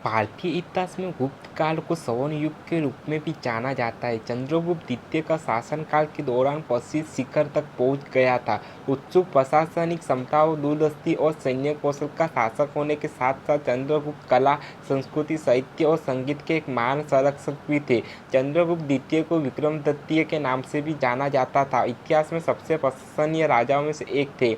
भारतीय इतिहास में गुप्त काल को स्वर्ण युग के रूप में भी जाना जाता है। चंद्रगुप्त द्वितीय का शासनकाल के दौरान प्रसिद्ध शिखर तक पहुंच गया था। उत्सुक प्रशासनिक क्षमताओं, दूरदृष्टि और सैन्य कौशल का शासक होने के साथ साथ चंद्रगुप्त कला, संस्कृति, साहित्य और संगीत के एक महान संरक्षक भी थे। चंद्रगुप्त द्वितीय को विक्रम द्वितीय के नाम से भी जाना जाता था। इतिहास में सबसे प्रशंसनीय राजाओं में से एक थे।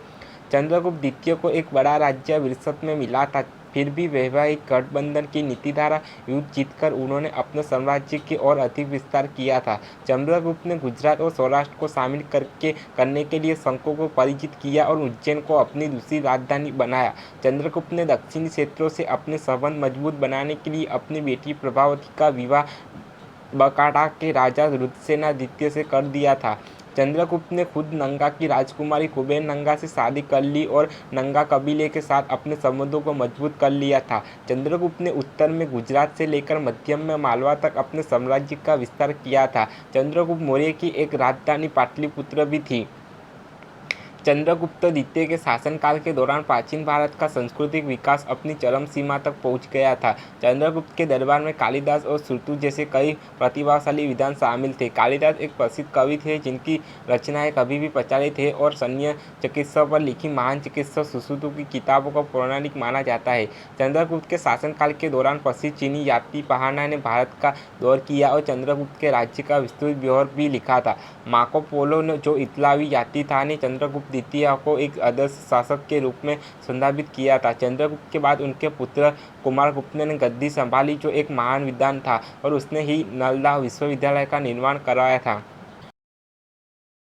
चंद्रगुप्त द्वितीय को एक बड़ा राज्य विरासत में मिला था। फिर भी वैवाहिक गठबंधन की नीति द्वारा युद्ध जीतकर उन्होंने अपने साम्राज्य की ओर अधिक विस्तार किया था। चंद्रगुप्त ने गुजरात और सौराष्ट्र को शामिल करने के लिए शकों को पराजित किया और उज्जैन को अपनी दूसरी राजधानी बनाया। चंद्रगुप्त ने दक्षिणी क्षेत्रों से अपने संबंध मजबूत बनाने के लिए अपनी बेटी प्रभावती का विवाह बकाटा के राजा रुद्रसेन द्वितीय से कर दिया था। चंद्रगुप्त ने खुद नंगा की राजकुमारी कुबेर नंगा से शादी कर ली और नंगा कबीले के साथ अपने संबंधों को मजबूत कर लिया था। चंद्रगुप्त ने उत्तर में गुजरात से लेकर मध्य में मालवा तक अपने साम्राज्य का विस्तार किया था। चंद्रगुप्त मौर्य की एक राजधानी पाटलिपुत्र भी थी। चंद्रगुप्त द्वितीय के शासनकाल के दौरान प्राचीन भारत का सांस्कृतिक विकास अपनी चरम सीमा तक पहुंच गया था। चंद्रगुप्त के दरबार में कालिदास और श्रुतु जैसे कई प्रतिभाशाली विद्वान शामिल थे। कालिदास एक प्रसिद्ध कवि थे जिनकी रचनाएं कभी भी प्रचलित है और सैन्य चिकित्सा पर लिखी महान चिकित्सा सुश्रुतु की किताबों को पौराणिक माना जाता है। चंद्रगुप्त के शासनकाल के दौरान प्रसिद्ध चीनी यात्री पहाना ने भारत का दौर किया और चंद्रगुप्त के राज्य का विस्तृत ब्यौरा भी लिखा था। मार्को पोलो ने, जो इतालवी यात्री था, ने चंद्रगुप्त द्वितीय को एक आदर्श शासक के रूप में संदर्भित किया था। चंद्रगुप्त के बाद उनके पुत्र कुमारगुप्त ने गद्दी संभाली, जो एक महान विद्वान था और उसने ही नालंदा विश्वविद्यालय का निर्माण करवाया था।